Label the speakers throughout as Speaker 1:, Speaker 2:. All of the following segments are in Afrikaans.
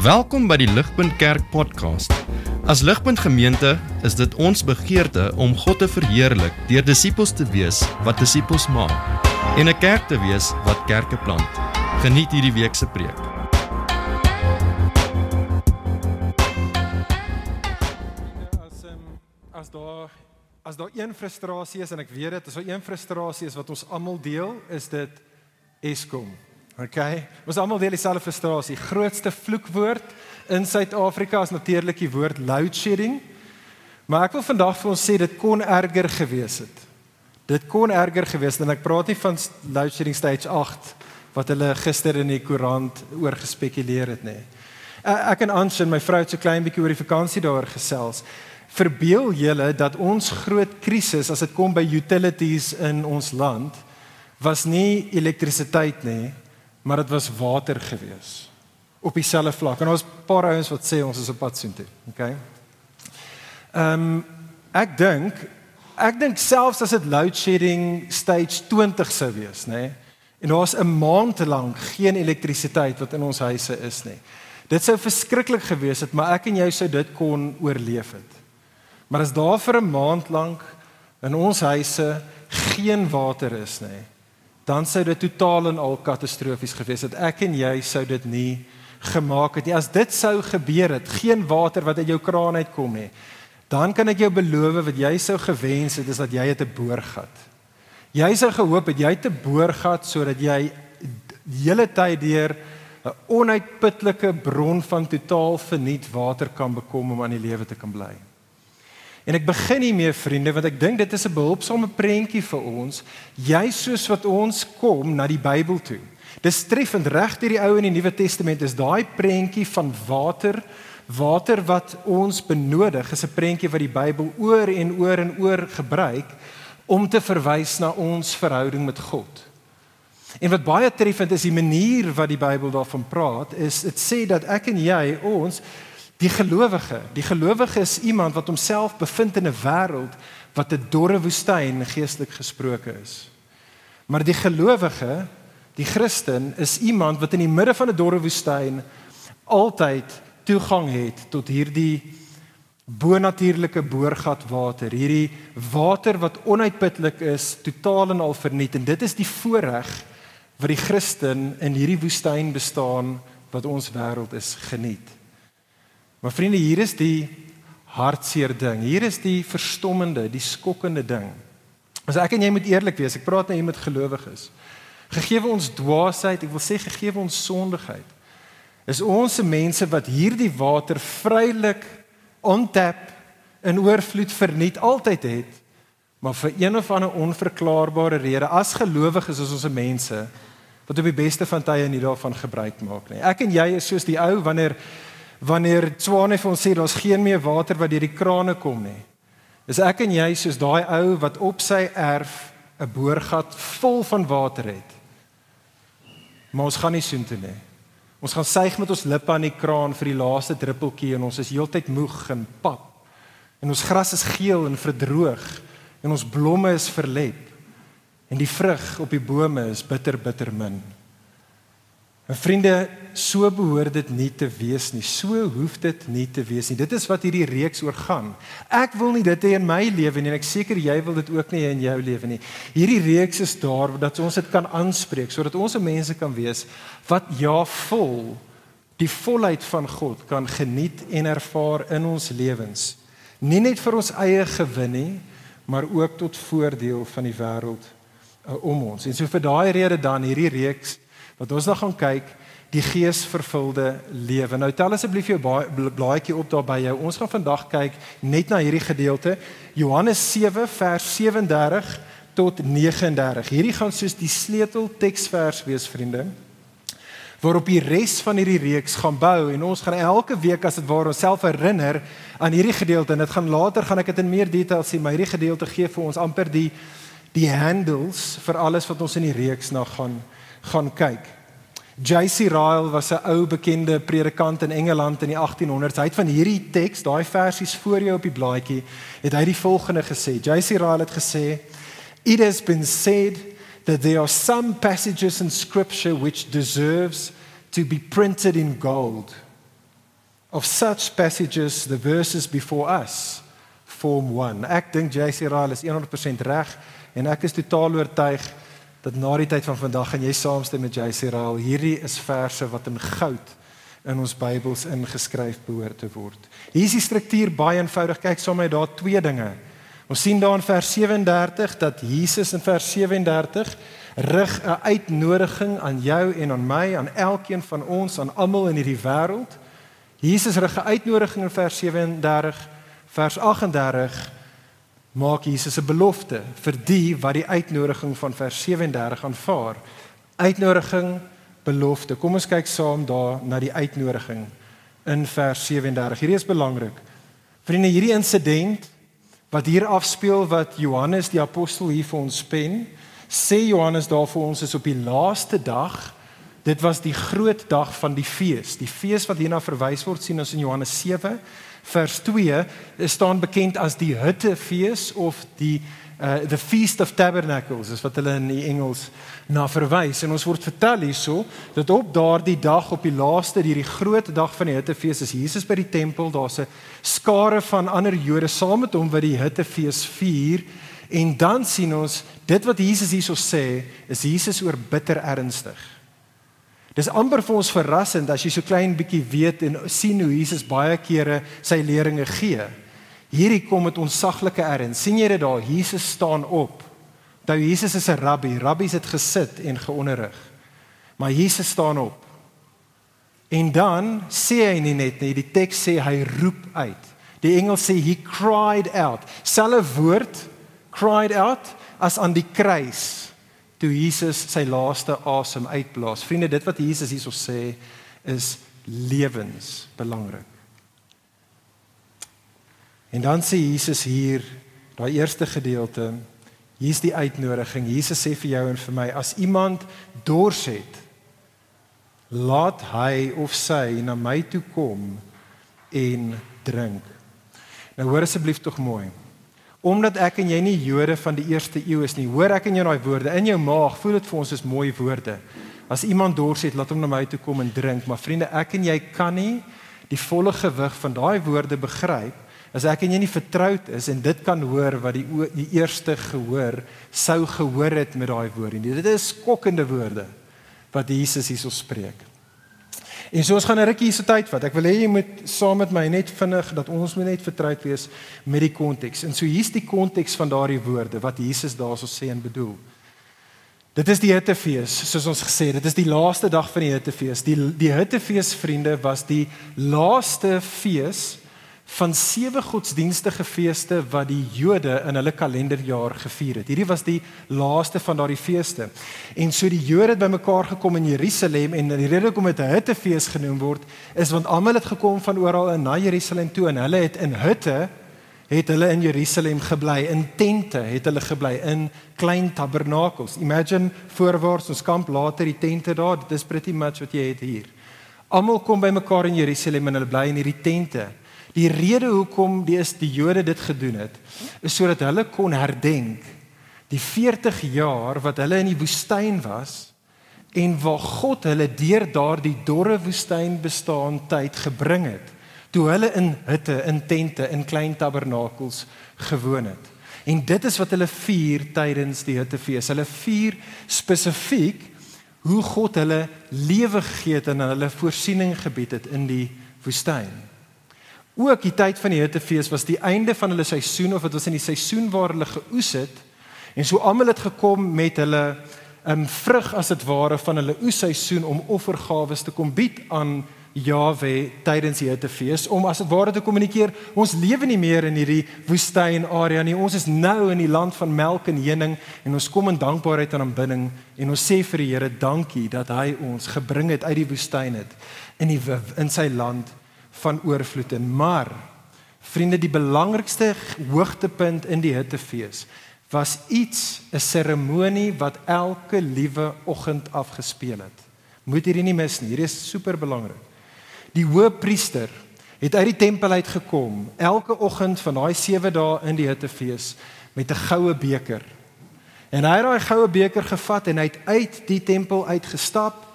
Speaker 1: Welkom by die Ligpunt Kerk podcast. As Ligpunt Gemeente is dit ons begeerte om God te verheerlik deur disippels te wees wat disippels maak en 'n kerk te wees wat kerke plant. Geniet hierdie week se preek.
Speaker 2: As daar een frustrasie is, en ek weet dit, as daar een frustrasie is wat ons almal deel, is dit Eskom. Okay? Ons almal deel dieselfde frustrasie. Grootste vloekwoord in Suid-Afrika is natuurlik die woord load shedding. Maar ek wil vandag vir ons sê dit kon erger gewees het. Dit kon erger gewees het, en ek praat nie van load shedding stage 8 wat hulle gister in die koerant oor gespekuleer het nie. Ek en Anshin, my vrou het so klein bietjie oor die vakansie daar gesels. Verbeel julle dat ons groot krisis as dit kom by utilities in ons land was nie elektrisiteit nie, maar dit was water gewees op dieselfde vlak. En ons 'n paar ouens wat sê ons is op pad soontoe, okay? Ek dink selfs as dit load shedding stage 20 sou wees, nê? En daar's 'n maand lank geen elektrisiteit wat in ons huise is nie. Dit sou verskriklik gewees het, maar ek en jy sou dit kon oorleef het. Maar as daar vir 'n maand lank in ons huise geen water is nie, dan sou dit totaal en al katastrofies gewees het. Ek en jy sou dit nie gemaak het nie. As dit sou gebeur het, geen water wat uit jou kraan uitkom nie, dan kan ek jou beloof wat jy sou gewens het, is dat jy het 'n boorgat. Jy sou gehoop het jy het 'n boorgat sodat jy die hele tyd deur 'n onuitputlike bron van totaal verniet water kan bekom om aan die lewe te kan bly. En ek begin hiermee, vriende, want ek dink dit is 'n behulpsame prentjie vir ons, juis soos wat ons kom na die Bybel toe. Dis treffend, reg deur die Ou en die Nuwe Testament is daai prentjie van water wat ons benodig, is 'n prentjie wat die Bybel oor en oor gebruik om te verwys na ons verhouding met God. En wat baie treffend is, die manier wat die Bybel daarvan praat, is dit sê dat ek en jy, ons die gelowige is iemand wat homself bevind in 'n wêreld wat 'n dorre woestyn geestelik gesproke is. Maar die gelowige, die Christen, is iemand wat in die midde van 'n dorre woestyn altyd toegang het tot hierdie bonatuurlike boorgat water, hierdie water wat onuitputlik is, totaal en al verniet. En dit is die voorreg wat die Christen in hierdie woestyn bestaan wat ons wêreld is geniet. Maar vriende, hier is die hartseer ding. Hier is die verstommende, die skokkende ding. As ek en jy moet eerlik wees, ek praat nou hier met gelowiges. Gegee ons dwaasheid, ek wil sê gegee ons sondigheid, is ons mense wat hierdie water vrylik ontap in oorvloed verniet altyd het, maar vir een of ander onverklaarbare rede as gelowiges is ons mense wat op die beste van tye nie daarvan gebruik maak nie. Ek en jy is soos die ou wanneer Swane vir ons sê daar's geen meer water wat deur die krane kom nie. Is ek en jy soos daai ou wat op sy erf 'n boorgat vol van water het. Maar ons gaan nie soontoe nie. Ons gaan suig met ons lippe aan die kraan vir die laaste druppeltjie en ons is heeltyd moeg en pap. En ons gras is geel en verdroog en ons blomme is verlep. En die vrug op die bome is bitter, bitter min. En vriende, so behoort dit nie te wees nie. So hoef dit nie te wees nie. Dit is wat hierdie reeks oor gaan. Ek wil nie dit hê in my lewe nie, en ek seker jy wil dit ook nie hê in jou lewe nie. Hierdie reeks is daar dat ons dit kan aanspreek, sodat ons mense kan wees wat vol die volheid van God kan geniet en ervaar in ons lewens. Nie net vir ons eie gewin nie, maar ook tot voordeel van die wêreld om ons. En so vir daai rede dan hierdie reeks wat ons dan gaan kyk, die geesvervulde lewe. Nou tel asseblief jou blaadjie op daar by jou. Ons gaan vandag kyk net na hierdie gedeelte, Johannes 7 vers 37 tot 39. Hierdie gaan soos die sleutel teksvers wees, vriende, waarop die res van hierdie reeks gaan bou, en ons gaan elke week as dit ware onsself herinner aan hierdie gedeelte, en later gaan ek dit in meer detail sien, maar hierdie gedeelte gee vir ons amper die handles vir alles wat ons in die reeks na gaan kyk. J.C. Ryle was 'n ou bekende predikant in Engeland in die 1800s. Hy het van hierdie teks, daai versies voor jou op die blaadjie, het hy die volgende gesê. J.C. Ryle het gesê, "It has been said that there are some passages in Scripture which deserves to be printed in gold. of such passages, the verses before us, form one. Ek dink J.C. Ryle is 100% reg, en ek is totaal oortuig dat na die tyd van vandag gaan jy saamstem met J.C. Ryle, hierdie is verse wat in goud in ons Bybels ingeskryf behoort te word. Hier is die struktuur baie eenvoudig, kyk saam met my daar twee dinge. Ons sien daar in vers 37 dat Jesus in vers 37 rig 'n uitnodiging aan jou en aan my, aan elkeen van ons, aan almal in hierdie wêreld. Jesus rig 'n uitnodiging in vers 37, vers 38 maak Jesus 'n belofte vir die wat die uitnodiging van vers 37 aanvaar. Uitnodiging, belofte. Kom ons kyk saam daar na die uitnodiging in vers 37. Hierdie is belangrik. Vriende, hierdie insident wat hier afspeel, wat Johannes die apostel hier vir ons pen, sê Johannes daar vir ons is op die laaste dag. Dit was die groot dag van die fees. Die fees wat hierna verwys word, sien ons in Johannes 7, vers 2, staan bekend as die Hittefees of the Feast of Tabernacles, is wat hulle in die Engels na verwys. En ons word vertel hierso, dat op daardie dag, op die laaste, die groot dag van die Hittefees, is Jesus by die tempel, daar's 'n skare van ander Jode saam met hom wat die Hittefees vier, en dan sien ons, dit wat Jesus hierso sê, is Jesus oor bitter ernstig. Dis amper vir ons verrassend as jy so klein bietjie weet en sien hoe Jesus baie kere sy leringe gee. Hierdie kom met ontsaglike erns. Sien jy dit daar? Jesus staan op. Nou Jesus is 'n rabbi. Rabbies het gesit en geonderrig. Maar Jesus staan op. En dan sê hy nie net nie, die teks sê hy roep uit. Die Engels sê he cried out. Selfe woord, cried out, as aan die kruis, toe Jesus sy laaste asem uitblaas. Vriende, dit wat Jesus hierso sê, is lewensbelangrik. En dan sê Jesus hier, daai eerste gedeelte, hier is die uitnodiging. Jesus sê vir jou en vir my, as iemand dors het, laat hy of sy na my toe kom en drink. Nou hoor asseblief tog mooi. Omdat ek en jy nie Jode van die eerste eeu is nie, hoor ek in jou daai woorde, in jou maag, voel dit vir ons is mooi woorde. As iemand dors het, laat hom na my toe kom en drink. Maar vriende, ek en jy kan nie die volle gewig van daai woorde begryp, as ek en jy nie vertroud is, en dit kan hoor wat die eerste gehoor sou gehoor het met daai woorde. Dit is skokkende woorde, wat Jesus hierso spreek. En so ons gaan 'n rukkie hierso tyd vat. Ek wil hê jy moet saam met my net vinnig, dat ons moet net vertroud wees met die konteks. En so hier's die konteks van daardie woorde, wat Jesus daarso sê en bedoel. Dit is die Hittefees, soos ons gesê, dit is die laaste dag van die Hittefees. Die Hittefees, vriende, was die laaste fees van 7 godsdienstige feeste wat die Jode in hulle kalenderjaar gevier het. Hierdie was die laaste van daardie feeste. En so die Jode het bymekaar gekom in Jerusalem, en die rede hoekom dit 'n Hittefees genoem word, is want almal het gekom van oral in na Jerusalem toe, en hulle het in hutte, het hulle in Jerusalem gebly, in tente het hulle gebly, in klein tabernakels. Imagine voorwaarts, ons kamp later die tente daar, dit is pretty much wat jy het hier. Almal kom bymekaar in Jerusalem en hulle bly in hierdie tente. Die rede hoekom die Jode dit gedoen het, is sodat hulle kon herdenk die 40 jaar wat hulle in die woestyn was, en waar God hulle deur daardie dorre woestyn bestaan tyd gebring het, toe hulle in hutte, in tente, in klein tabernakels gewoon het. En dit is wat hulle vier tydens die Hittefees. Hulle vier spesifiek hoe God hulle lewe gegee het en hulle voorsiening gebied het in die woestyn. Ook die tyd van die Hittefees was die einde van hulle seisoen, of dit was in die seisoen waar hulle geoes het, en so almal het gekom met hulle vrug as dit ware van hulle oesseisoen om offergawes te kom bied aan Jahwe tydens die Hittefees, om as dit ware te kommunikeer, ons lewe nie meer in hierdie woestyn area nie, ons is nou in die land van melk en honing, en ons kom in dankbaarheid en aanbidding, en ons sê vir die Here dankie dat hy ons gebring het uit die woestyn het, in sy land van oorvloed. Maar, vriende, die belangrikste hoogtepunt in die Hittefees was 'n seremonie wat elke liewe oggend afgespeel het. Moet hierdie nie mis nie, hierdie is super belangrik. Die hoëpriester het uit die tempel uitgekom, elke oggend van daai 7 dae in die Hittefees, met 'n goue beker. En hy het daai goue beker gevat en hy het uit die tempel uitgestap,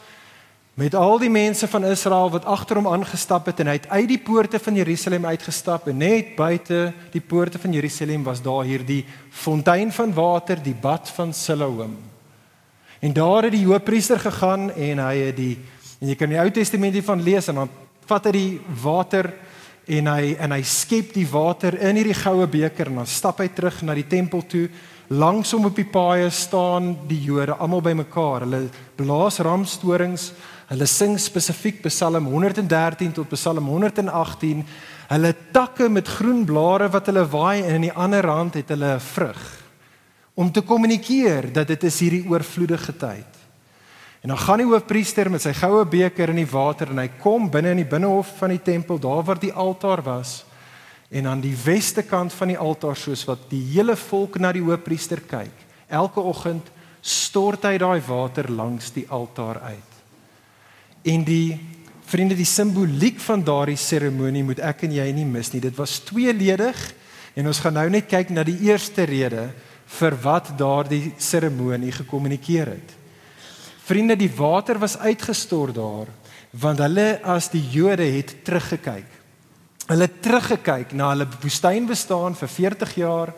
Speaker 2: met al die mense van Israel wat agter hom aangestap het en hy het uit die poorte van Jerusalem uitgestap en net buite die poorte van Jerusalem was daar hier die fontein van water, die bad van Siloam. En daar het die hoofpriester gegaan en hy het en jy kan die Ou Testament hiervan lees en dan vat hy die water en hy skep die water in hierdie goue beker en dan stap hy terug na die tempel toe. Langs hom op die paaie staan die Jode almal bymekaar. Hulle blaas ramstorings, hulle sing spesifiek Psalm 113 tot Psalm 118. Hulle takke met groen blare wat hulle waai en in die ander hand het hulle 'n vrug om te kommunikeer dat dit is hierdie oorvloedige tyd. En dan gaan die hoofpriester met sy goue beker in die water en hy kom binne in die binnehof van die tempel, daar waar die altaar was, en aan die weste kant van die altaar, soos wat die hele volk na die hoofpriester kyk. Elke oggend stort hy daai water langs die altaar uit. En vriende, die simboliek van daardie seremonie moet ek en jy nie mis nie. Dit was tweeledig en ons gaan nou net kyk na die eerste rede vir wat daardie seremonie gekommunikeer het. Vriende, die water was uitgestort daar, want hulle as die Jode het teruggekyk. Hulle het teruggekyk na hulle woestynbestaan vir 40 jaar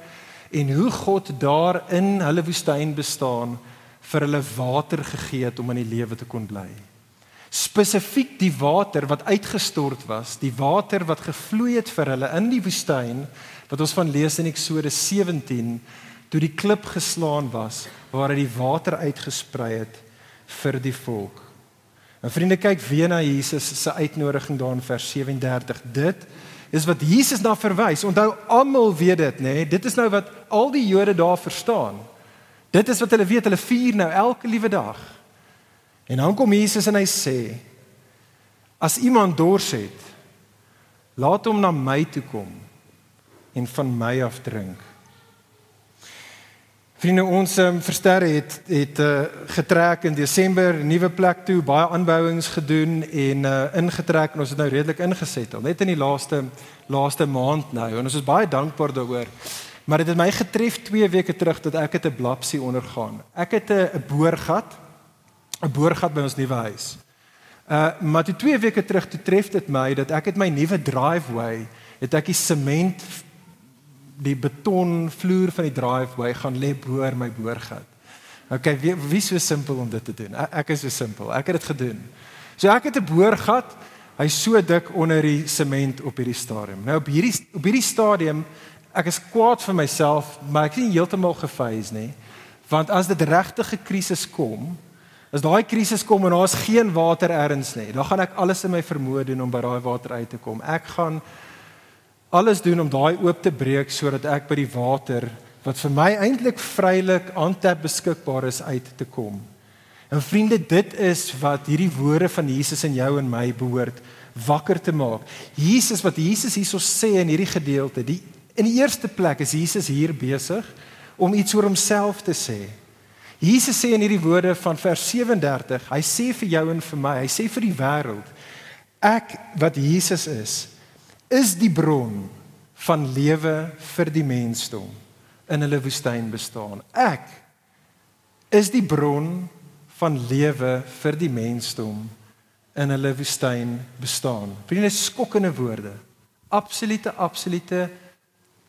Speaker 2: en hoe God daar in hulle woestynbestaan vir hulle water gegee het om in die lewe te kon bly. Spesifiek die water wat uitgestort was, die water wat gevloei het vir hulle in die woestyn, wat ons van lees in Eksodus 17, toe die klip geslaan was, waar hy die water uitgesprei het vir die volk. En vriende, kyk weer na Jesus se uitnodiging daar in vers 37. Dit is wat Jesus na verwys. Onthou, almal weet dit, nê? Dit is nou wat al die Jode daar verstaan. Dit is wat hulle weet, hulle vier nou elke liewe dag. En dan kom Jesus en hy sê, as iemand dors het, laat hom na my toe kom en van my af drink. Vriende, ons Versterre het getrek in Desember, nuwe plek toe, baie aanbouings gedoen en ingetrek en ons het nou redelik ingesettel, net in die laaste maand nou en ons is baie dankbaar daaroor. Maar dit het my getref 2 weke terug dat ek het 'n blapsie ondergaan. Ek het 'n boorgat by ons nuwe huis. Maar toe 2 weke terug toe tref dit my dat ek het my nuwe driveway, het ek die sement, die betonvloer van die driveway gaan lê boor my boorgat. Okay, wie so simpel om dit te doen? Ek is so simpel, ek het dit gedoen. So ek het 'n boorgat, hy is so dik onder die sement op hierdie stadium. Nou op hierdie stadium, ek is kwaad vir myself, maar ek is nie heeltemal gefees nie, want as dit regtig 'n krisis kom, as daai krisis kom en daar is geen water ergens nie, dan gaan ek alles in my vermoë doen om by daai water uit te kom. Ek gaan alles doen om daai oop te breek sodat ek by die water wat vir my eintlik vrylik aantap beskikbaar is uit te kom. En vriende, dit is wat hierdie woorde van Jesus in jou en my behoort wakker te maak. Wat Jesus hierso sê in hierdie gedeelte, in die eerste plek is Jesus hier besig om iets oor homself te sê. Jesus sê in hierdie woorde van vers 37, hy sê vir jou en vir my, hy sê vir die wêreld, ek wat Jesus is die bron van lewe vir die mensdom in hulle woestyn bestaan. Ek is die bron van lewe vir die mensdom in hulle woestyn bestaan. Vriende, skokkende woorde. Absolute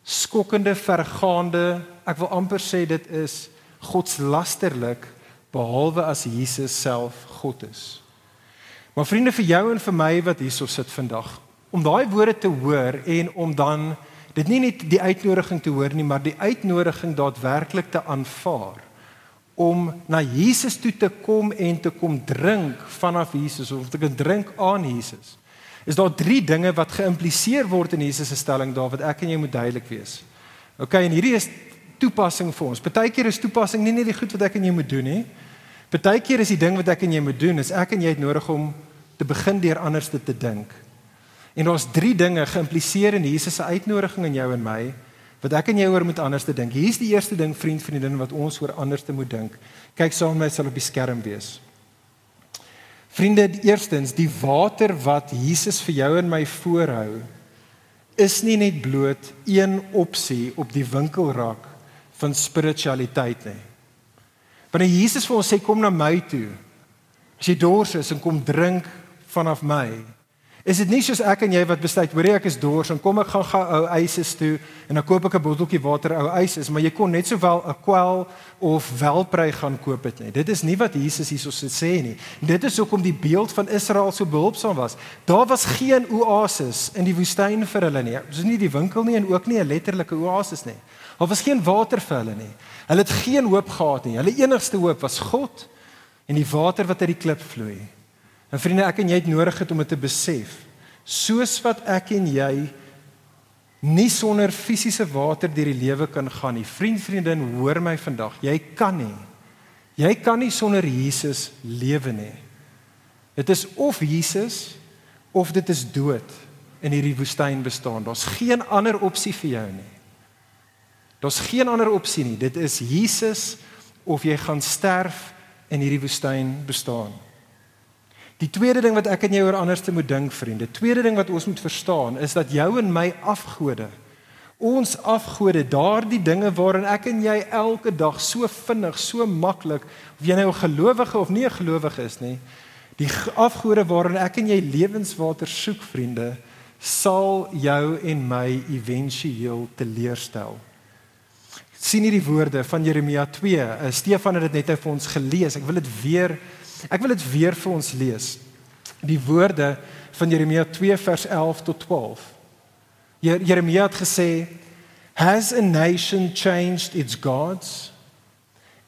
Speaker 2: skokkende, vergaande, ek wil amper sê dit is godslasterlik, behalwe as Jesus self God is. Maar vriende, vir jou en vir my wat hierso sit vandag, om daai woorde te hoor en om dan, dit nie net die uitnodiging te hoor nie, maar die uitnodiging daadwerklik te aanvaar, om na Jesus toe te kom en te kom drink vanaf Jesus, of te kan drink aan Jesus, is daar 3 dinge wat geïmpliseer word in Jesus se stelling daar, wat ek en jy moet duidelik wees. Okay, en hierdie is toepassing vir ons. Partykeer is toepassing nie net die goed wat ek en jy moet doen nie. Partykeer is die ding wat ek en jy moet doen, is ek en jy het nodig om te begin deur anders te dink. En daar's 3 dinge geïmpliseer in Jesus se uitnodiging in jou en my, wat ek en jy oor moet anders te dink. Hier is die eerste ding, vriendin, wat ons oor anders te moet dink. Kyk saam met my, sal op die skerm wees. Vriende, eerstens, die water wat Jesus vir jou en my voorhou, is nie net bloot een opsie op die winkelrak van spiritualiteit nie. Wanneer Jesus vir ons sê, kom na my toe, As jy dors is en kom drink vanaf my, is dit nie soos ek en jy wat besluit, hoor ek is dors en kom ek gaan ou Isis toe en dan koop ek 'n botteltjie water ou Isis, maar jy kon net sowel 'n Kwel of Welprey gaan koop het nie. Dit is nie wat Jesus hierso sê nie. Dit is hoekom die beeld van Israel so behulpsaam was. Daar was geen oasis in die woestyn vir hulle nie. Dis nie die winkel nie en ook nie 'n letterlike oasis nie. Daar was geen water vir hulle nie. Hulle het geen hoop gehad nie. Hulle enigste hoop was God en die water wat uit die klip vloei. En vriende, ek en jy het nodig het om dit te besef. Soos wat ek en jy nie sonder fisiese water deur die lewe kan gaan nie. Vriendin, hoor my vandag. Jy kan nie. Jy kan nie sonder Jesus lewe nie. Dit is of Jesus of dit is dood in hierdie woestyn bestaan. Daar's geen ander opsie vir jou nie. Daar's geen ander opsie nie. Dit is Jesus of jy gaan sterf in hierdie woestyn bestaan. Die tweede ding wat ek en jy oor anders te moet dink, vriende, tweede ding wat ons moet verstaan, is dat jou en my afgode, ons afgode, daardie dinge waarin ek en jy elke dag so vinnig, so maklik, of jy nou 'n gelowige of nie 'n gelowige is nie, die afgode waarin ek en jy lewenswater soek, vriende, sal jou en my eventueel teleurstel. Sien hierdie woorde van Jeremia 2. Stefan het dit net vir ons gelees. Ek wil dit weer vir ons lees. Die woorde van Jeremia 2 vers 11 tot 12. Jeremia het gesê, "Has a nation changed its gods,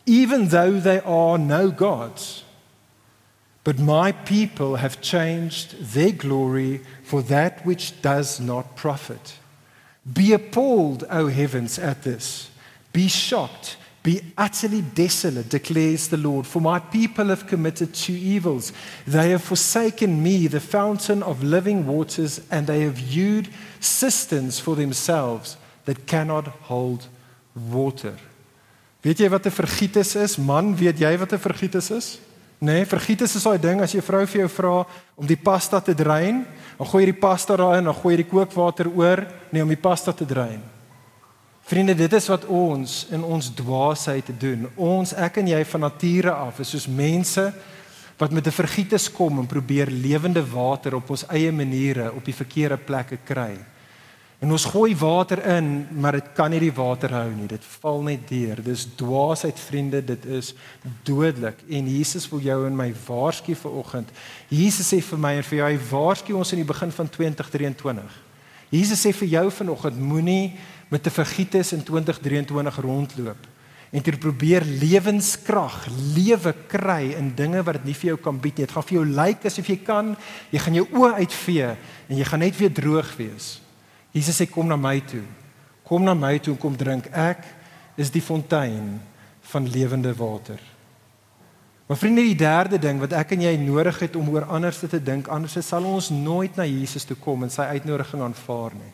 Speaker 2: even though they are no gods? But my people have changed their glory for that which does not profit. Be appalled, O heavens, at this. Be shocked, be utterly desolate, declares the Lord, for my people have committed two evils. They have forsaken me, the fountain of living waters, and they have hewed cisterns for themselves that cannot hold water." Weet jy wat 'n vergietis is? Man, weet jy wat 'n vergietis is? Nee, vergietis is daai ding as jy vrou vir jou vra om die pasta te drein, dan gooi jy die pasta daarin, dan gooi jy die kookwater oor, nee, om die pasta te drein. Vriende, dit is wat ons in ons dwaasheid doen. Ons, ek en jy van nature af, is soos mense wat met 'n vergietis kom en probeer lewende water op ons eie maniere op die verkeerde plekke kry. En ons gooi water in, maar dit kan nie die water hou nie. Dit val net deur. Dis dwaasheid, vriende, dit is dodelik. En Jesus wil jou en my waarsku vanoggend. Jesus sê vir my en vir jou, hy waarsku ons in die begin van 2023. Jesus sê vir jou vanoggend, moenie met 'n vergietis in 2023 rondloop en te probeer lewenskrag, lewe kry in dinge wat dit nie vir jou kan bied nie. Dit gaan vir jou lyk asof jy kan, jy gaan jou oë uitvee en jy gaan net weer droog wees. Jesus sê, kom na my toe. Kom na my toe en kom drink. Ek is die fontein van lewende water. Maar vriende, die derde ding wat ek en jy nodig het om oor anders te dink, anders sal ons nooit na Jesus toe kom en sy uitnodiging aanvaar nie.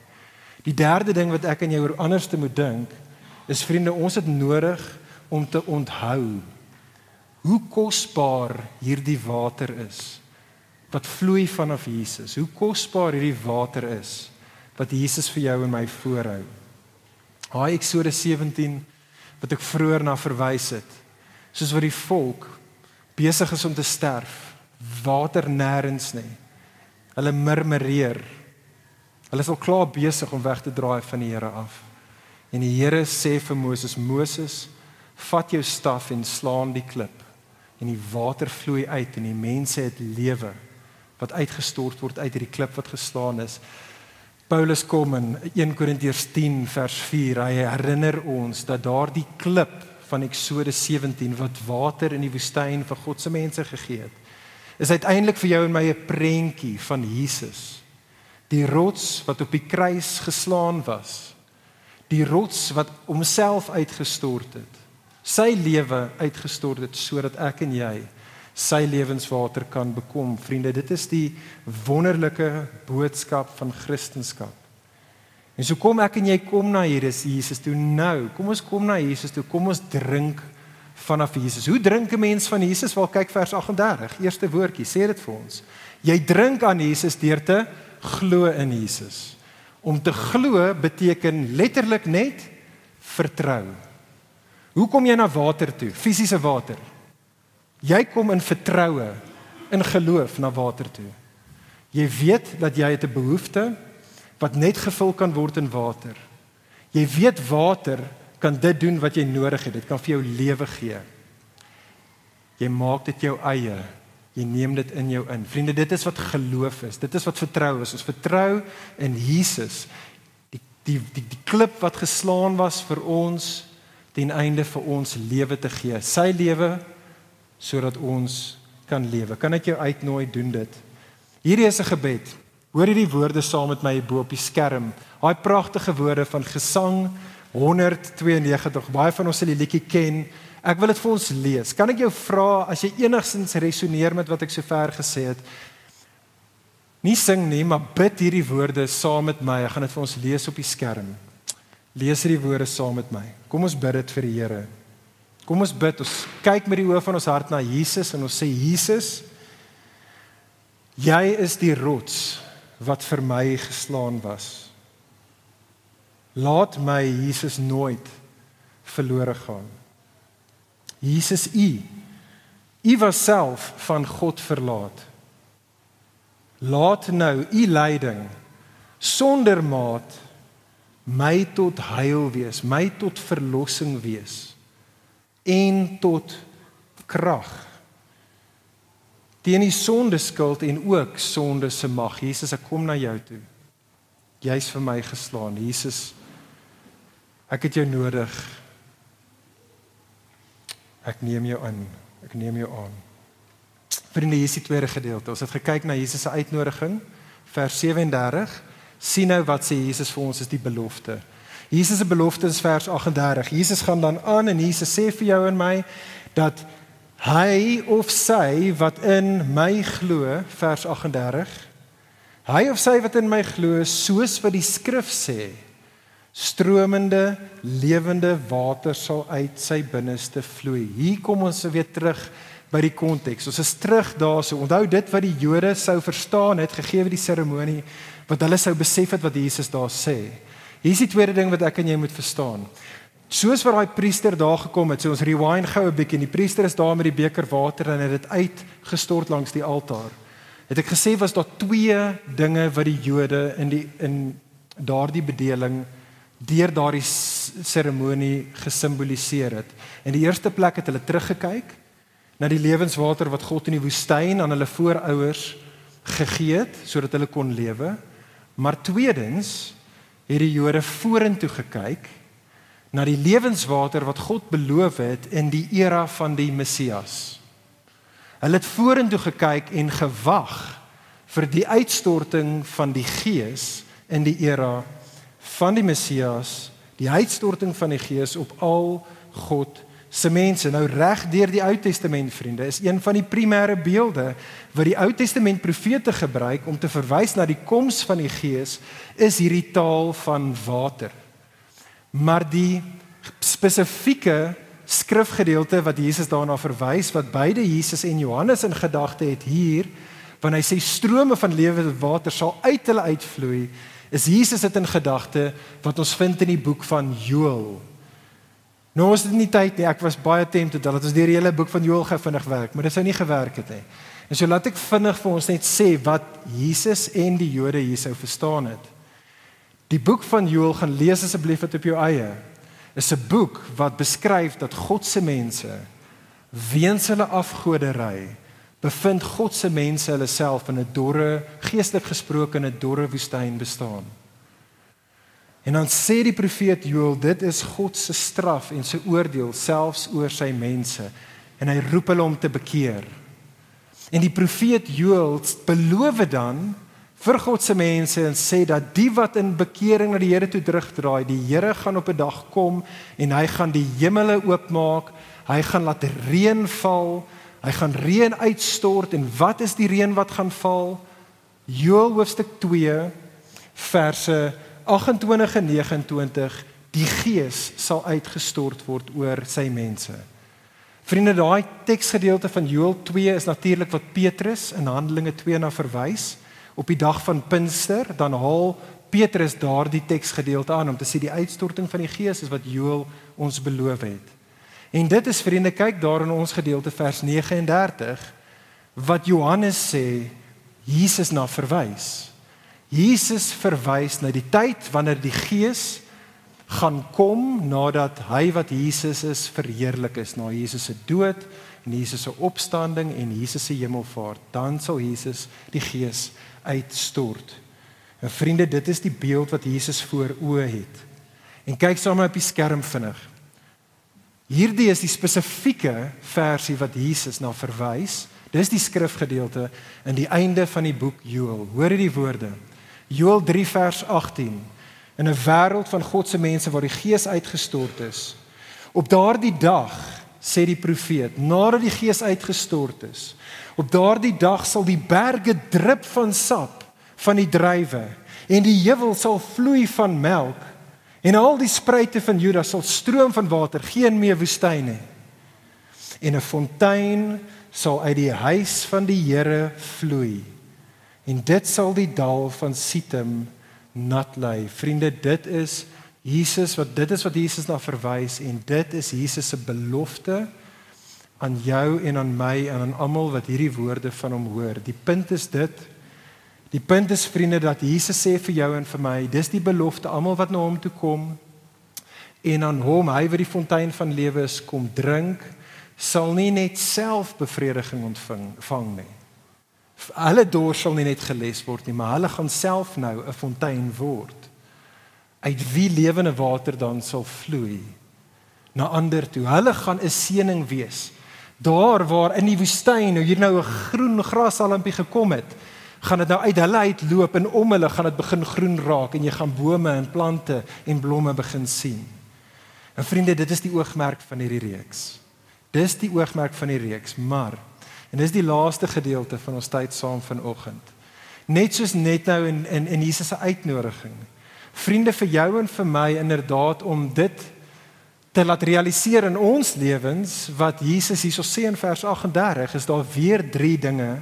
Speaker 2: Die derde ding wat ek en jy oor anders te moet dink, is vriende, ons het nodig om te onthou hoe kosbaar hierdie water is, wat vloei vanaf Jesus. Hoe kosbaar hierdie water is, wat Jesus vir jou en my voorhou. Daai Eksodus 17, wat ek vroeër na verwys het, soos wat die volk besig is om te sterf, water nêrens nie. Hulle murmureer. Hulle is al klaar besig om weg te draai van die Here af. En die Here sê vir Moses, Moses, vat jou staf en slaan die klip. En die water vloei uit en die mense het lewe wat uitgestort word uit hierdie klip wat geslaan is. Paulus kom in 1 Korintiërs 10 vers 4, hy herinner ons dat daardie klip van Eksodus 17 wat water in die woestyn vir God se mense gegee het, is uiteindelik vir jou en my 'n prentjie van Jesus. Die rots wat op die kruis geslaan was, die rots wat homself uitgestort het, sy lewe uitgestort het sodat ek en jy sy lewenswater kan bekom. Vriende, dit is die wonderlike boodskap van Christendom. En so kom ek en jy kom na Jesus toe nou. Kom ons kom na Jesus toe. Kom ons drink vanaf Jesus. Hoe drink 'n mens van Jesus? Wel, kyk vers 38. Eerste woordjie, sê dit vir ons. Jy drink aan Jesus deur te glo in Jesus. Om te glo beteken letterlik net vertrou. Hoe kom jy na water toe? Fisiese water. Jy kom in vertroue in geloof na water toe. Jy weet dat jy het 'n behoefte wat net gevul kan word in water. Jy weet water kan dit doen wat jy nodig het. Dit kan vir jou lewe gee. Jy maak dit jou eie. Jy neem dit in jou in. Vriende, dit is wat geloof is. Dit is wat vertrou is. Ons vertrou in Jesus. Die klip wat geslaan was vir ons, ten einde vir ons lewe te gee. Sy lewe, sodat ons kan lewe. Kan ek jou uitnooi, doen dit. Hierdie is 'n gebed. Hoor hierdie woorde saam met my bo op die skerm. Daai pragtige woorde van Gesang 192. Baie van ons sal die liedjie ken. Ek wil dit vir ons lees. Kan ek jou vra, as jy enigstens resoneer met wat ek sover gesê het, nie sing nie, maar bid hierdie woorde saam met my. Ek gaan dit vir ons lees op die skerm. Lees hierdie woorde saam met my. Kom ons bid dit vir die Here. Kom ons bid, ons kyk met die oë van ons hart na Jesus en ons sê, Jesus, jy is die rots wat vir my geslaan was. Laat my, Jesus, nooit verlore gaan. Jesus, U was self van God verlaat. Laat nou U leiding sonder maat my tot heil wees, my tot verlossing wees en tot krag teen die sonde skuld en ook sonde se mag. Jesus, ek kom na jou toe. Jy's vir my geslaan. Jesus, ek het jou nodig. Ek neem jou in. Ek neem jou aan. Vriende, hier is die tweede gedeelte. Ons het gekyk na Jesus se uitnodiging, vers 37. Sien nou wat sê Jesus vir ons is die belofte. Jesus se belofte is vers 38. Jesus gaan dan aan en Jesus sê vir jou en my dat hy of sy wat in my glo, vers 38, hy of sy wat in my glo, soos wat die skrif sê, stromende, lewende water sal uit sy binneste vloei. Hier kom ons weer terug by die konteks. Ons is terug daarso. Onthou dit wat die Jode sou verstaan het, gegee die seremonie, wat hulle sou besef het wat Jesus daar sê. Hier is die tweede ding wat ek en jy moet verstaan. Soos wat daai priester daar gekom het, so ons rewind gou 'n bietjie, en die priester is daar met die beker water en het dit uitgestort langs die altaar. Het ek gesê was daar twee dinge wat die Jode in daardie bedeling deur daardie seremonie gesimboliseer het. In die eerste plek het hulle teruggekyk na die lewenswater wat God in die woestyn aan hulle voorouers gegee het, sodat hulle kon lewe. Maar tweedens het die Jode vorentoe gekyk na die lewenswater wat God beloof het in die era van die Messias. Hulle het vorentoe gekyk en gewag vir die uitstorting van die Gees in die era van die Messias, die uitstorting van die Gees op al God se mense. Nou reg deur die Ou Testament, vriende, is een van die primêre beelde wat die Ou Testament profete gebruik om te verwys na die koms van die Gees, is hierdie taal van water. Maar die spesifieke skrifgedeelte wat Jesus daarna verwys, wat beide Jesus en Johannes in gedagte het hier, wanneer hy sê strome van lewende water sal uit hulle uitvloei, is Jesus dit in gedagte wat ons vind in die boek van Joël. Nou ons het nie tyd nie, ek was baie tempted dat ons deur die hele boek van Joël gou vinnig werk, maar dit sou nie gewerk het nie. En so laat ek vinnig vir ons net sê wat Jesus en die Jode hier sou verstaan het. Die boek van Joël, gaan lees asseblief dit op jou eie, is 'n boek wat beskryf dat God se mense, weens hulle afgoderry, bevind God se mense hulle self in 'n dorre, geestelik gesproke in 'n dorre woestyn bestaan. En dan sê die profeet Joël, dit is God se straf en sy oordeel selfs oor sy mense, en hy roep hulle om te bekeer. En die profeet Joël beloof dan vir God se mense en sê dat die wat in bekering na die Here toe terugdraai, die Here gaan op 'n dag kom en hy gaan die hemele oopmaak, hy gaan laat reën val, hy gaan reën uitstort. En wat is die reën wat gaan val? Joël hoofstuk 2 verse 28 en 29, die Gees sal uitgestort word oor sy mense. Vriende, daai teksgedeelte van Joël 2 is natuurlik wat Petrus in Handelinge 2 na verwys. Op die dag van Pinkster, dan haal Petrus daardie teksgedeelte aan om te sê die uitstorting van die Gees is wat Joël ons beloof het. En dit is, vriende, kyk daar in ons gedeelte vers 39, wat Johannes sê Jesus na verwys. Jesus verwys na die tyd wanneer die Gees gaan kom nadat hy wat Jesus is verheerlik is, na Jesus se dood en Jesus se opstanding en Jesus se hemelvaart. Dan sal Jesus die Gees uitstort. En vriende, dit is die beeld wat Jesus voor oë het. En kyk saam op die skerm vinnig. Hierdie is die spesifieke versie wat Jesus na verwys. Dis die skrifgedeelte in die einde van die boek Joël. Hoor die woorde. Joël 3 vers 18. In 'n wêreld van God se mense waar die Gees uitgestort is. Op daardie dag, sê die profeet, nadat die Gees uitgestort is, op daardie dag sal die berge drup van sap van die druiwe en die heuwel sal vloei van melk en al die spruite van Juda sal stroom van water, geen meer woestyn nie. En 'n fontein sal uit die huis van die Here vloei. En dit sal die dal van Sitim nat lei. Vriende, dit is wat Jesus na verwys en dit is Jesus se belofte aan jou en aan my en aan almal wat hierdie woorde van hom hoor. Die punt is dit. Die punt is, vriende, dat Jesus sê vir jou en vir my, dis die belofte, almal wat na hom toe kom en aan hom, hy wat die fontein van lewe is, kom drink, sal nie net self bevrediging ontvang nie. Hulle dors sal nie net geles word nie, maar hulle gaan self nou 'n fontein word. Uit wie lewende water dan sal vloei na ander toe. Hulle gaan 'n seëning wees. Daar waar in die woestyn hier nou 'n groen grashalmpie gekom het, gaan dit nou uit hulle uitloop en om hulle gaan dit begin groen raak en jy gaan bome en plante en blomme begin sien. En vriende, dit is die oogmerk van hierdie reeks. Dis die oogmerk van die reeks, maar en dis die laaste gedeelte van ons tyd saam vanoggend. Net soos net nou in Jesus se uitnodiging. Vriende, vir jou en vir my inderdaad om dit te laat realiseer in ons lewens, wat Jesus hierso sê in vers 38, is daar weer 3 dinge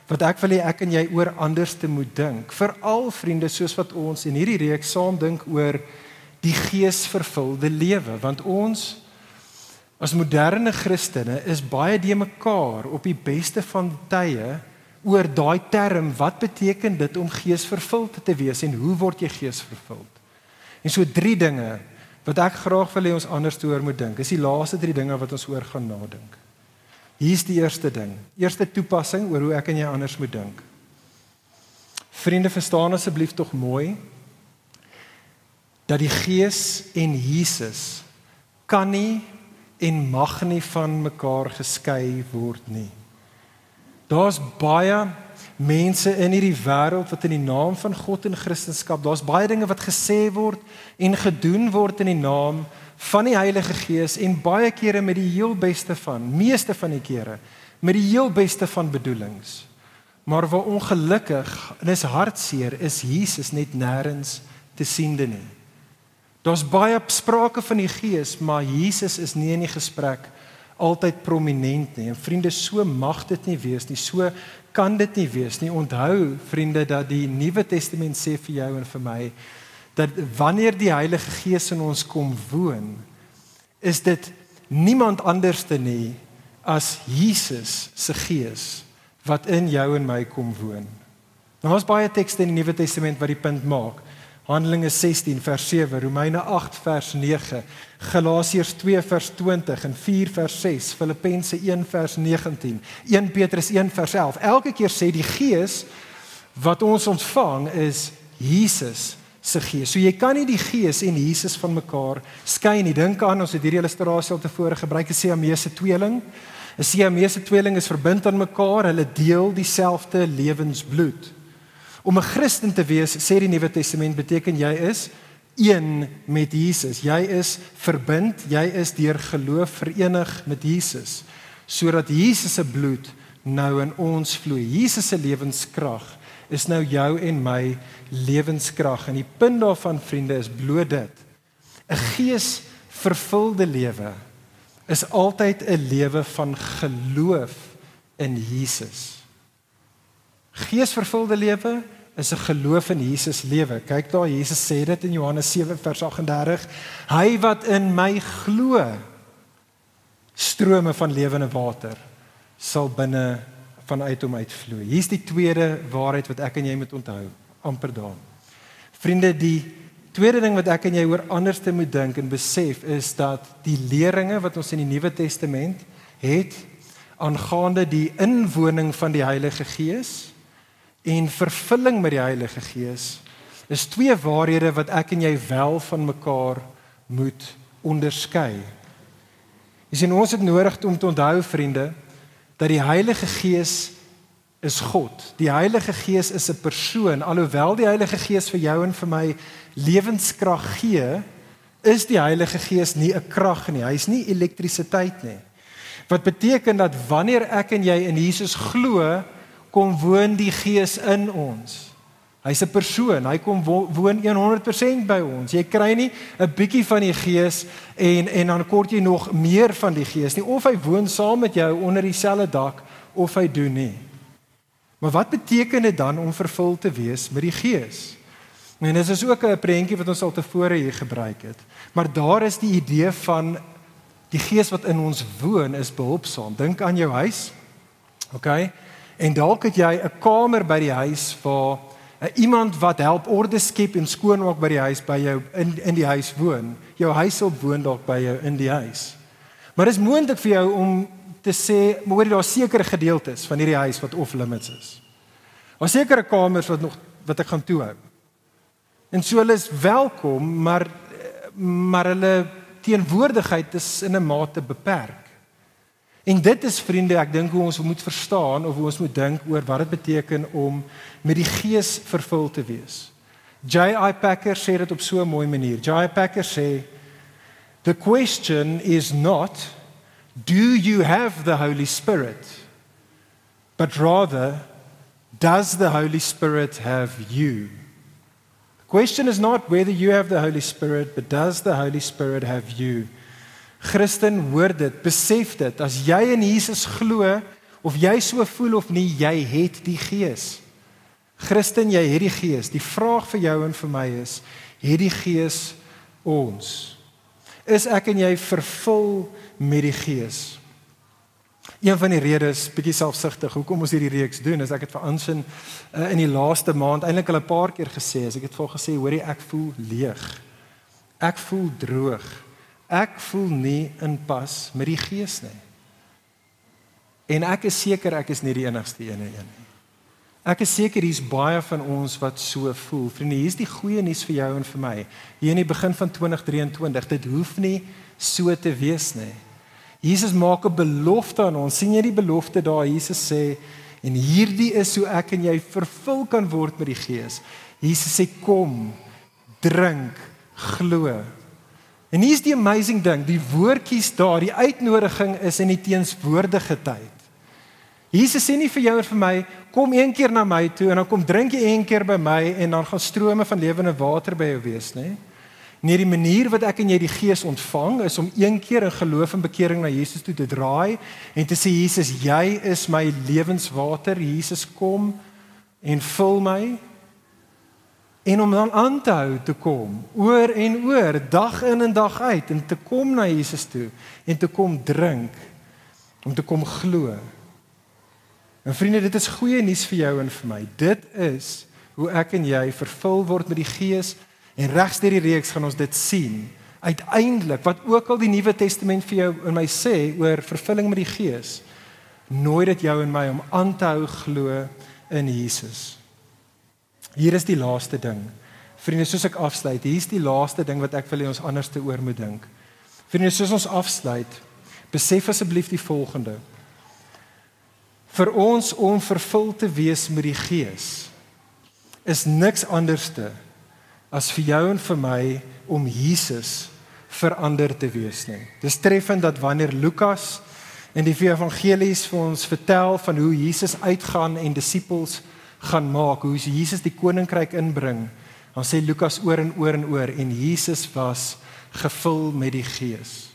Speaker 2: wat ek wil hê ek en jy oor anders te moet dink. Veral vriende, soos wat ons in hierdie reeks saam dink oor die geesvervulde lewe, want ons as moderne Christene is baie de mekaar op die beste van tye oor daai term, wat beteken dit om geesvervuld te wees en hoe word jy geesvervuld? En so 3 dinge wat ek graag wil hê ons anders te oor moet dink, is die laaste 3 dinge wat ons oor gaan nadink. Hier is die eerste ding, eerste toepassing oor hoe ek en jy anders moet dink. Vriende, verstaan asseblief tog mooi, dat die Gees en Jesus kan nie en mag nie van mekaar geskei word nie. Daar's baie mense in hierdie wêreld wat in die naam van God en Christendom, daar's baie dinge wat gesê word en gedoen word in die naam van die Heilige Gees en baie kere met die heel beste meeste van die kere, met die heel beste van bedoelings. Maar waar ongelukkig, en is hartseer, is Jesus net nêrens te siende nie. Daar's baie sprake van die Gees, maar Jesus is nie in die gesprek altyd prominent nie. En vriende, so mag dit nie wees nie, so kan dit nie wees nie. Onthou, vriende, dat die Nuwe Testament sê vir jou en vir my, dat wanneer die Heilige Gees in ons kom woon, is dit niemand anderste nie as Jesus se Gees wat in jou en my kom woon. Nou is baie tekste in die Nuwe Testament wat die punt maak. Handelinge 16 vers 7, Romeine 8 vers 9, Galasiërs 2 vers 20 en 4 vers 6, Filippense 1 vers 19, 1 Petrus 1 vers 11. Elke keer sê die Gees wat ons ontvang is Jesus se Gees. So jy kan nie die Gees en Jesus van mekaar skei nie. Dink aan, ons het hierdie illustrasie al tevore gebruik, 'n Siamese tweeling. 'n Siamese tweeling is verbind aan mekaar, hulle deel dieselfde lewensbloed. Om 'n Christen te wees, sê die Nuwe Testament, beteken jy is een met Jesus. Jy is verbind, jy is deur geloof verenig met Jesus, sodat Jesus se bloed nou in ons vloei. Jesus se lewenskrag is nou jou en my lewenskrag. En die punt daarvan, vriende, is bloot dit. 'n geesvervulde lewe is altyd 'n lewe van geloof in Jesus. Geesvervulde lewe is 'n geloof in Jesus lewe. Kyk daar, Jesus sê dit in Johannes 7 vers 38, hy wat in my glo, strome van lewende water sal binne vanuit hom uitvloei. Hier's die tweede waarheid wat ek en jy moet onthou, amper daar. Vriende, die tweede ding wat ek en jy oor anders te moet dink en besef is dat die leringe wat ons in die Nuwe Testament het aangaande die inwoning van die Heilige Gees en vervulling met die Heilige Gees is twee waarhede wat ek en jy wel van mekaar moet onderskei. Jy sien, ons het nodig om te onthou, vriende, dat die Heilige Gees is God. Die Heilige Gees is 'n persoon. Alhoewel die Heilige Gees vir jou en vir my lewenskrag gee, is die Heilige Gees nie 'n krag nie. Hy is nie elektrisiteit nie. Wat beteken dat wanneer ek en jy in Jesus glo, kom woon die Gees in ons. Hy's 'n persoon, hy kom woon 100% by ons. Jy kry nie 'n bietjie van die Gees en dan kort jy nog meer van die Gees nie. Of hy woon saam met jou onder dieselfde dak, of hy doen nie. Maar wat beteken dit dan om vervul te wees met die Gees? En dit is ook 'n prentjie wat ons al tevore hier gebruik het. Maar daar is die idee van die Gees wat in ons woon is behulpsaam. Dink aan jou huis. Okay? En dalk het jy 'n kamer by die huis waar iemand wat help orde skep en skoonmaak by die huis by jou in die huis woon. Jou huishulp woon dalk by jou in die huis. Maar dit is moontlik vir jou om te sê, maar daar sekere gedeeltes van hierdie huis wat off limits is. Daar sekere kamers wat ek gaan toehou. En so hulle is welkom, maar hulle teenwoordigheid is in 'n mate beperk. En dit is, vriende, ek dink hoe ons moet verstaan of hoe ons moet dink oor wat dit beteken om met die Gees vervul te wees. J.I. Packer sê dit op so 'n mooi manier. J.I. Packer sê, "The question is not, do you have the Holy Spirit? But rather, does the Holy Spirit have you?" The question is not whether you have the Holy Spirit, but does the Holy Spirit have you? Christen, hoor dit, besef dit, as jy in Jesus glo, of jy so voel of nie, jy het die Gees. Christen, jy het die Gees. Die vraag vir jou en vir my is, het die Gees ons? Is ek en jy vervul met die Gees? Een van die redes, bietjie selfsugtig, hoekom ons hierdie reeks doen, is ek het vir Ansin in die laaste maand eintlik al 'n paar keer gesê, as ek het vir gesê, hoorie, ek voel leeg. Ek voel droog. Ek voel nie in pas met die Gees nie. En ek is seker ek is nie die enigste een nie. Ek is seker hier's baie van ons wat so voel. Vriende, hier's die goeie nuus vir jou en vir my. Hier in die begin van 2023, dit hoef nie so te wees nie. Jesus maak 'n belofte aan ons. Sien jy die belofte daar? Jesus sê, en hierdie is hoe ek en jy vervul kan word met die Gees. Jesus sê, kom, drink, glo. En hier's die amazing ding, die woordjies daar, die uitnodiging is in die teenswoordige tyd. Jesus sê nie vir jou en vir my, kom een keer na my toe en dan kom drink jy een keer by my en dan gaan strome van lewende water by jou wees, nee? Nee, die manier wat ek en jy die Gees ontvang is om een keer in geloof en bekering na Jesus toe te draai en te sê, Jesus, jy is my lewenswater, Jesus, kom en vul my. En om dan aan te hou te kom, oor en oor, dag in en dag uit, en te kom na Jesus toe, en te kom drink, om te kom glo. En vriende, dit is goeie nuus vir jou en vir my. Dit is hoe ek en jy vervul word met die Gees, en regs deur die reeks gaan ons dit sien. Uiteindelik, wat ook al die Nuwe Testament vir jou en my sê, oor vervulling met die Gees, nooi dit jou en my om aan te hou glo in Jesus. Hier is die laaste ding. Vriende, soos ek afsluit, hier is die laaste ding wat ek wil hê ons anders te oor moet dink. Vriende, soos ons afsluit, besef asseblief die volgende. Vir ons om vervul te wees met die Gees, is niks anderste as vir jou en vir my om Jesus verander te wees nie. Dis treffend dat wanneer Lukas in die evangelies vir ons vertel van hoe Jesus uitgaan en disippels gaan maak, hoe Jesus die koninkryk inbring, dan sê Lukas oor en oor en oor, en Jesus was gevul met die Gees.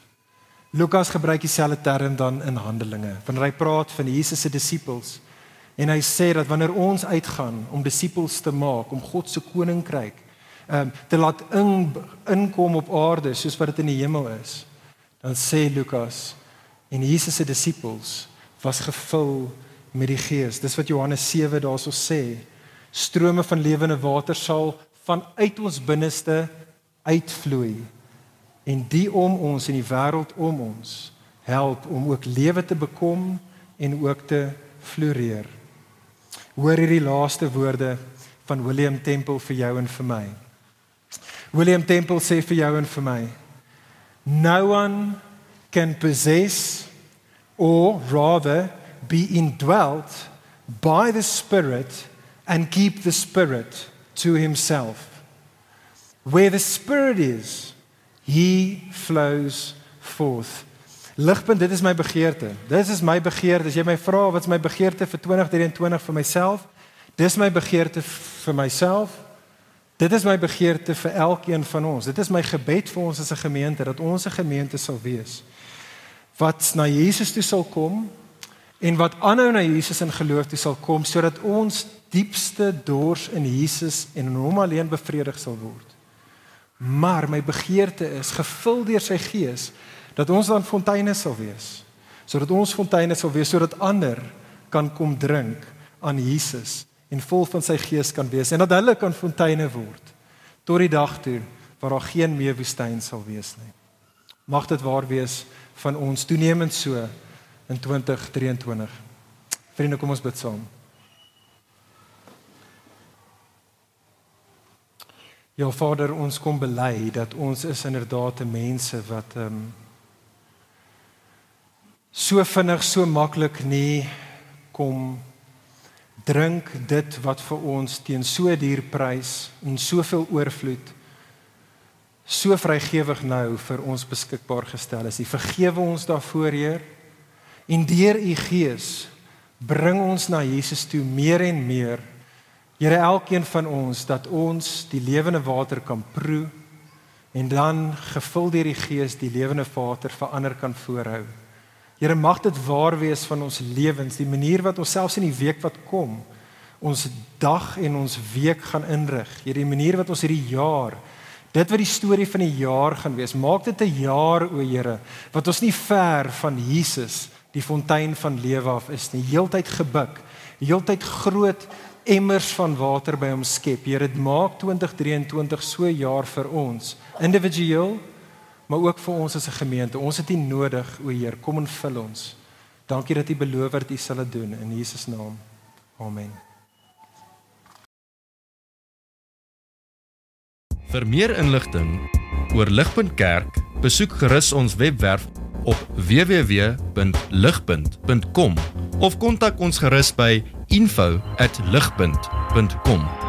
Speaker 2: Lukas gebruik dieselfde term dan in Handelinge, wanneer hy praat van Jesus se disippels, en hy sê dat wanneer ons uitgaan om disippels te maak, om God se koninkryk te laat inkom op aarde, soos wat dit in die hemel is, dan sê Lukas, en Jesus se disippels was gevul met die Gees. Dis wat Johannes 7 daarso sê. Strome van lewende water sal vanuit ons binneste uitvloei. En die om ons en die wêreld om ons help om ook lewe te bekom en ook te floreer. Hoor hierdie laaste woorde van William Temple vir jou en vir my. William Temple sê vir jou en vir my, no one can possess or rather be indwelt by the Spirit and keep the Spirit to himself. Where the Spirit is, he flows forth. Ligpunt, dit is my begeerte. Dit is my begeerte. As jy my vra wat is my begeerte vir 2023 vir myself, dis my begeerte vir myself. Dit is my begeerte vir elkeen van ons. Dit is my gebed vir ons as 'n gemeente, dat ons 'n gemeente sal wees wat na Jesus toe sal kom en wat aanhou na Jesus in geloof toe sal kom, sodat ons diepste dors in Jesus en in hom alleen bevredig sal word. Maar my begeerte is, gevul deur sy Gees, dat ons dan fonteine sal wees, sodat ons fonteine sal wees, sodat ander kan kom drink aan Jesus en vol van sy Gees kan wees, en dat hulle kan fonteine word, tot die dag toe, waar daar geen meer woestyn sal wees nie. Mag dit waar wees van ons, toenemend so in 2023. Vriende, kom ons bid saam. Ja, Vader, ons kom bely dat ons is inderdaad 'n mense wat so vinnig, so maklik nie kom drink dit wat vir ons teen so duur prys en soveel oorvloed, so vrygewig nou vir ons beskikbaar gestel is. U vergewe ons daarvoor, Heer, en deur u Gees bring ons na Jesus toe meer en meer. Here, elkeen van ons, dat ons die lewende water kan proe en dan gevul deur die Gees die lewende water vir ander kan voorhou. Here, mag dit waar wees van ons lewens, die manier wat ons selfs in die week wat kom, ons dag en ons week gaan inrig. Here, die manier wat ons hierdie jaar, dit wat die storie van die jaar gaan wees, maak dit 'n jaar, o Here, wat ons nie ver van Jesus, die fontein van lewe af is nie, heeltyd gebuk, heeltyd groot emmers van water by hom skep. Here, dit maak 2023 so 'n jaar vir ons, individueel, maar ook vir ons as 'n gemeente. Ons het U nodig, o Heer, kom en vul ons. Dankie dat U beloof dat U sal dit doen, in Jesus naam. Amen.
Speaker 1: Vir meer inligting oor Ligpunt Kerk, besoek gerus ons webwerf op www.ligpunt.com of kontak ons gerus by info@ligpunt.com.